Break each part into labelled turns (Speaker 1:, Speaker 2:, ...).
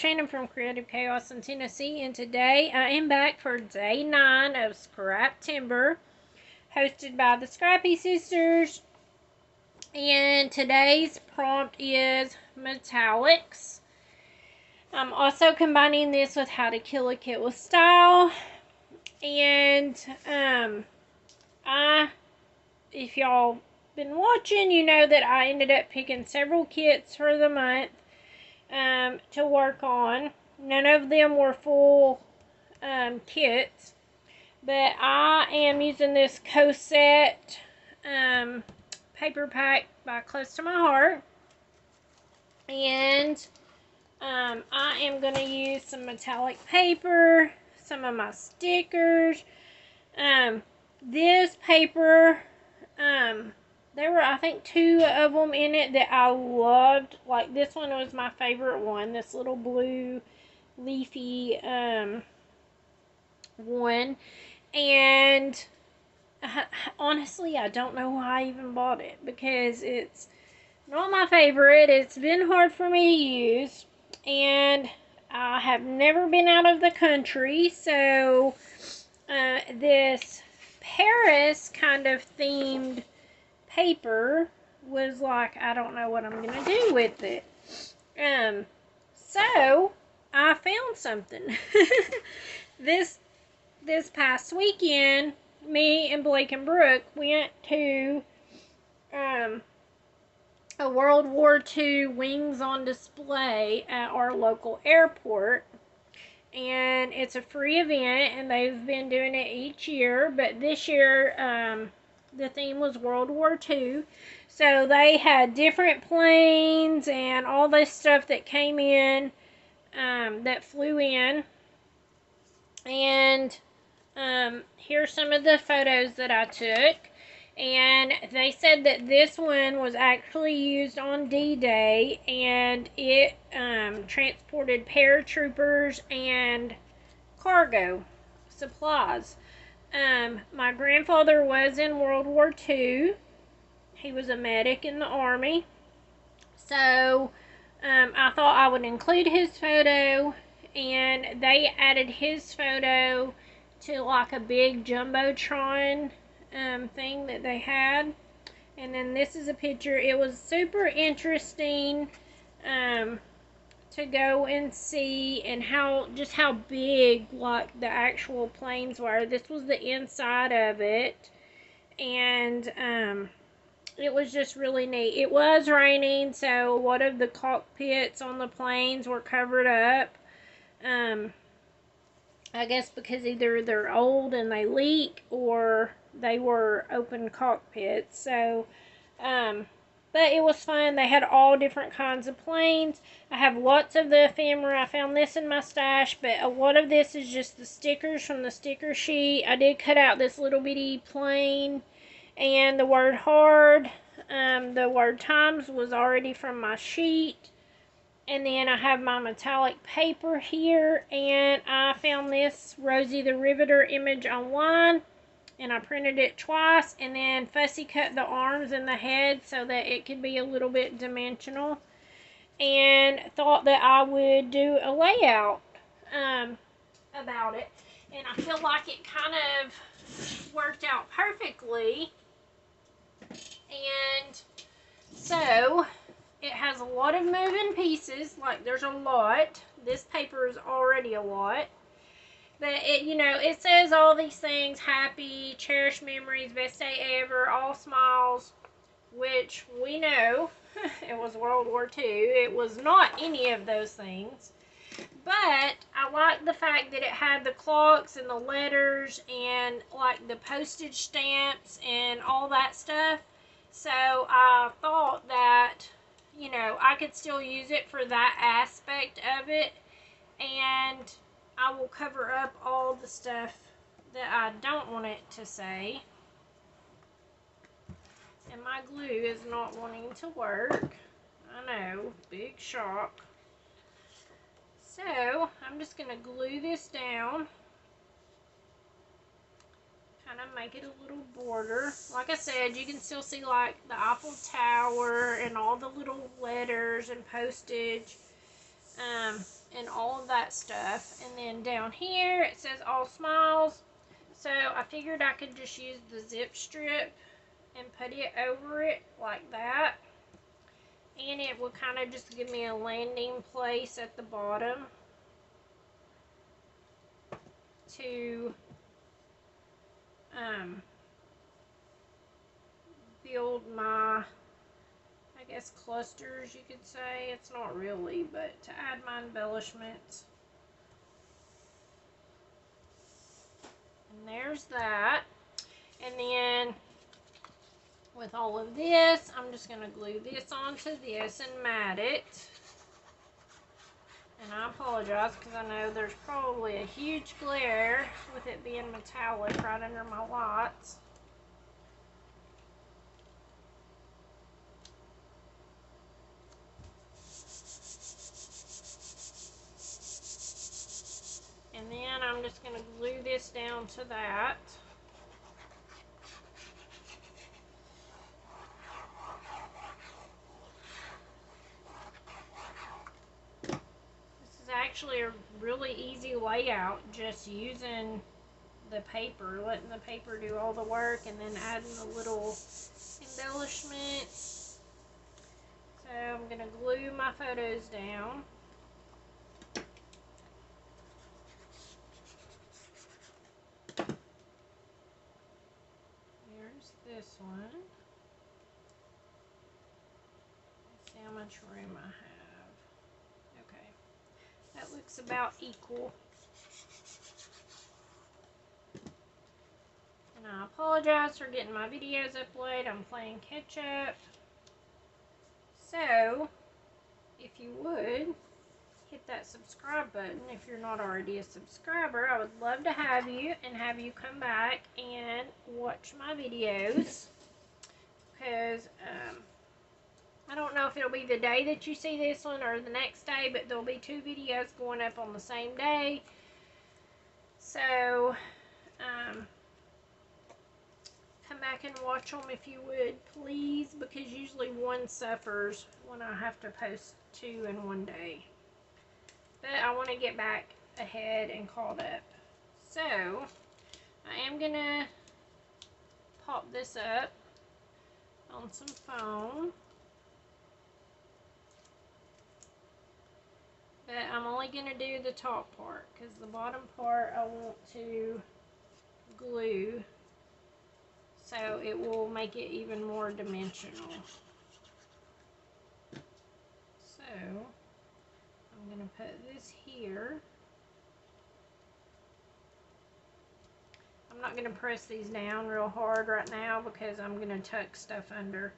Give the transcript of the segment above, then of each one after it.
Speaker 1: Shannon from Creative Chaos in Tennessee, and today I am back for day 9 of Scrap Timber, hosted by the Scrappy Sisters. And today's prompt is metallics. I'm also combining this with how to kill a kit with style. And if y'all been watching, you know that I ended up picking several kits for the month to work on. None of them were full kits, but I am using this Coset paper pack by Close to My Heart, and I am going to use some metallic paper, some of my stickers. This paper, there were, I think, 2 of them in it that I loved. Like, this one was my favorite one. This little blue leafy one. And honestly, I don't know why I even bought it, because it's not my favorite. It's been hard for me to use. And I have never been out of the country. So, this Paris kind of themed paper was like, I don't know what I'm gonna do with it. So I found something. this past weekend, me and Blake and Brooke went to a World War II wings on display at our local airport. And it's a free event, and they've been doing it each year, but this year the theme was World War II. So they had different planes and all this stuff that came in, that flew in. And here's some of the photos that I took. And they said that this one was actually used on D-Day, and it transported paratroopers and cargo supplies. My grandfather was in World War II. He was a medic in the Army. So I thought I would include his photo, and they added his photo to like a big Jumbotron thing that they had. And then this is a picture. It was super interesting to go and see, and just how big like the actual planes were. This was the inside of it, and it was just really neat. It was raining, so a lot of the cockpits on the planes were covered up. I guess because either they're old and they leak, or they were open cockpits. So, but it was fun. They had all different kinds of planes. I have lots of the ephemera. I found this in my stash, but a lot of this is just the stickers from the sticker sheet. I did cut out this little bitty plane, and the word hard. The word times was already from my sheet. And then I have my metallic paper here, and I found this Rosie the Riveter image online, and I printed it twice, and then fussy cut the arms and the head so that it could be a little bit dimensional, and thought that I would do a layout about it. And I feel like it kind of worked out perfectly. And so it has a lot of moving pieces. Like, there's a lot. This paper is already a lot. But it, you know, it says all these things: happy, cherished memories, best day ever, all smiles, which we know it was World War II. It was not any of those things. But I like the fact that it had the clocks and the letters and like the postage stamps and all that stuff. So I thought that, you know, I could still use it for that aspect of it, and I will cover up all the stuff that I don't want it to say. And my glue is not wanting to work. I know, big shock. So I'm just going to glue this down. Kind of make it a little border. Like I said, you can still see like the Eiffel Tower and all the little letters and postage. and all of that stuff. And then down here it says all smiles. So I figured I could just use the zip strip and put it over it like that. And it will kind of just give me a landing place at the bottom to build my, I guess, clusters, you could say. It's not really, but to add my embellishments. And there's that. And then with all of this, I'm just going to glue this onto this and mat it. And I apologize because I know there's probably a huge glare with it being metallic right under my lights. And then I'm just going to glue this down to that. This is actually a really easy layout, just using the paper, letting the paper do all the work, and then adding the little embellishments. So I'm going to glue my photos down. This one. Let's see how much room I have. Okay, that looks about equal. And I apologize for getting my videos up late. I'm playing catch up. So, if you would, hit that subscribe button if you're not already a subscriber. I would love to have you and have you come back and watch my videos, because I don't know if it'll be the day that you see this one or the next day, but there'll be 2 videos going up on the same day. So come back and watch them if you would, please, because usually one suffers when I have to post 2 in one day. But I want to get back ahead and caught up. So, I am going to pop this up on some foam. But I'm only going to do the top part, because the bottom part I want to glue so it will make it even more dimensional. So, I'm going to put this here. I'm not going to press these down real hard right now because I'm going to tuck stuff under.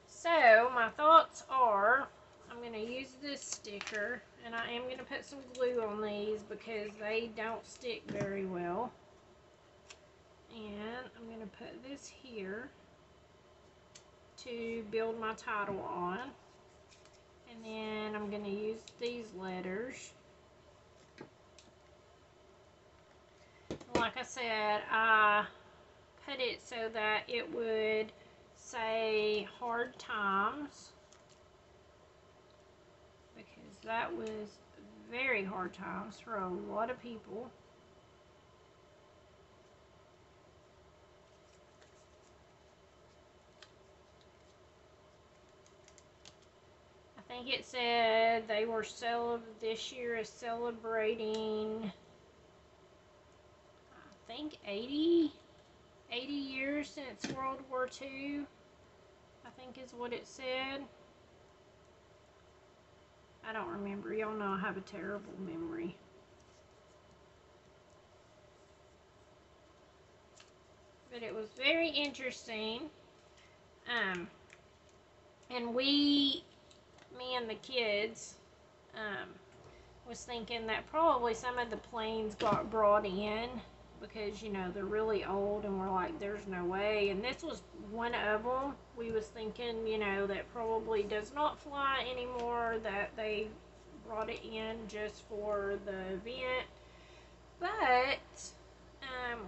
Speaker 1: So, my thoughts are, I'm going to use this sticker, and I am going to put some glue on these because they don't stick very well. And I'm going to put this here to build my title on. And then I'm going to use these letters. Like I said, I put it so that it would say hard times, because that was very hard times for a lot of people. I think it said they were this year is celebrating, I think 80 years since World War II, I think is what it said. I don't remember. Y'all know I have a terrible memory. But it was very interesting. And me and the kids, was thinking that probably some of the planes got brought in because, you know, they're really old, and we're like, there's no way. And this was one of them. We was thinking, you know, that probably does not fly anymore, that they brought it in just for the event. But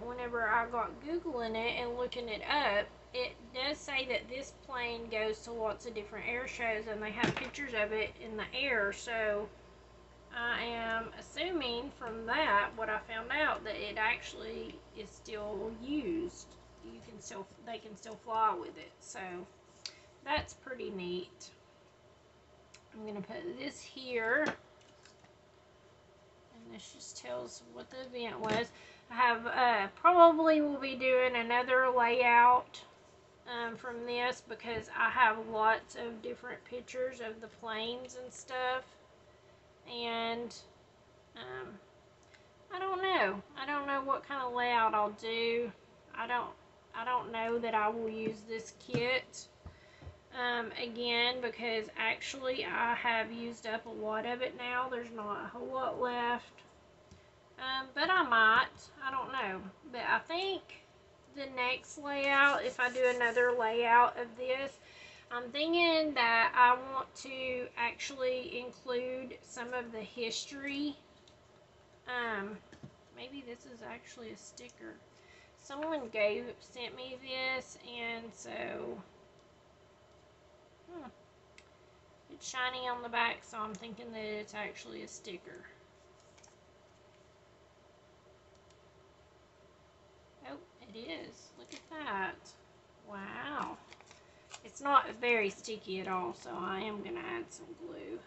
Speaker 1: whenever I got Googling it and looking it up, it does say that this plane goes to lots of different air shows, and they have pictures of it in the air. So I am assuming from that, what I found out, that it actually is still used. They can still fly with it. So that's pretty neat. I'm gonna put this here, and this just tells what the event was. I have probably will be doing another layout from this, because I have lots of different pictures of the planes and stuff, and I don't know. I don't know what kind of layout I'll do. I don't know that I will use this kit again, because actually I have used up a lot of it now. There's not a whole lot left. But I might. I don't know. But I think the next layout, if I do another layout of this, I'm thinking that I want to actually include some of the history. Maybe this is actually a sticker. Someone sent me this, and so it's shiny on the back, so I'm thinking that it's actually a sticker. Oh, it is. Look at that. Wow. It's not very sticky at all, so I am going to add some glue.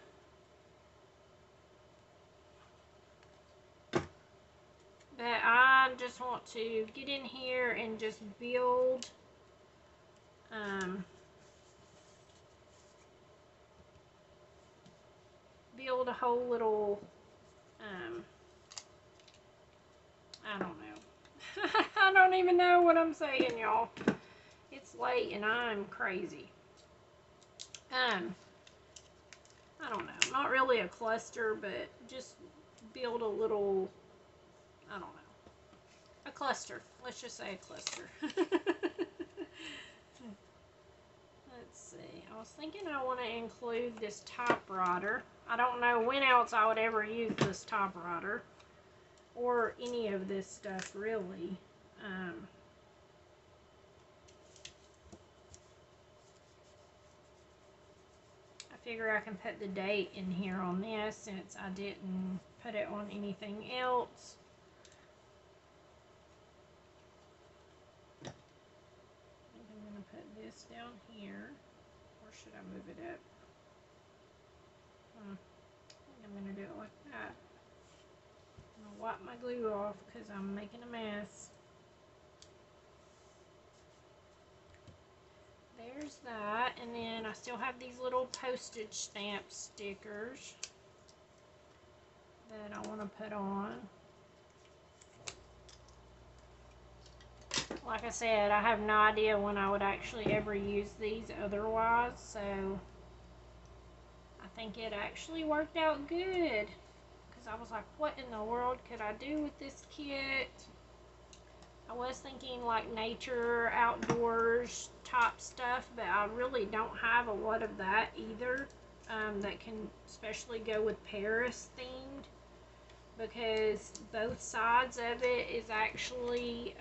Speaker 1: But I just want to get in here and just build build a whole little I don't know. I don't even know what I'm saying, y'all. It's late and I'm crazy. I don't know. Not really a cluster, but just build a little, I don't know. A cluster. Let's just say a cluster. Let's see. I was thinking I want to include this typewriter. I don't know when else I would ever use this typewriter, or any of this stuff, really. I figure I can put the date in here on this, since I didn't put it on anything else. I think I'm going to put this down here. Or should I move it up? I think I'm going to do it like that. I'm going to wipe my glue off because I'm making a mess. There's that, and then I still have these little postage stamp stickers that I want to put on. Like I said, I have no idea when I would actually ever use these otherwise, so I think it actually worked out good, because I was like, what in the world could I do with this kit? I was thinking like nature, outdoors type stuff, but I really don't have a lot of that either, that can especially go with Paris themed, because both sides of it is actually,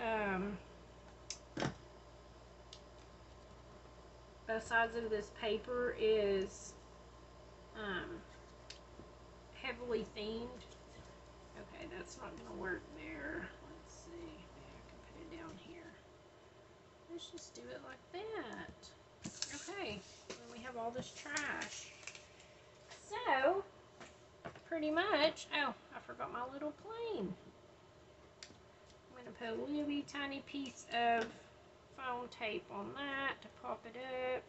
Speaker 1: both sides of this paper is heavily themed. Okay, that's not going to work there. Let's see. Maybe I can put it down here. Let's just do it like that. Okay, then we have all this trash. So, pretty much, oh, I forgot my little plane. I'm going to put a little bitty tiny piece of foam tape on that to pop it up.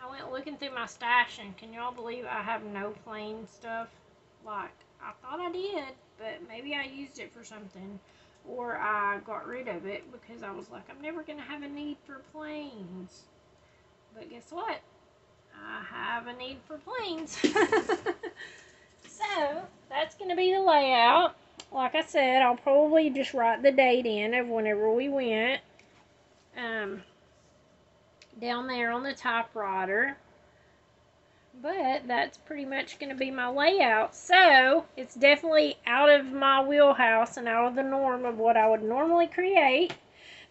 Speaker 1: I went looking through my stash, and can y'all believe I have no plane stuff? Like, I thought I did, but maybe I used it for something, or I got rid of it because I was like, I'm never going to have a need for planes. But guess what? I have a need for planes. So, that's going to be the layout. Like I said, I'll probably just write the date in of whenever we went. Down there on the typewriter. But that's pretty much going to be my layout. So, it's definitely out of my wheelhouse and out of the norm of what I would normally create.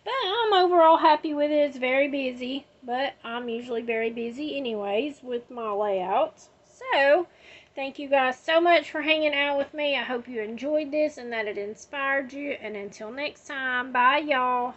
Speaker 1: But I'm overall happy with it. It's very busy, but I'm usually very busy anyways with my layouts. So, thank you guys so much for hanging out with me. I hope you enjoyed this and that it inspired you. And until next time, bye y'all.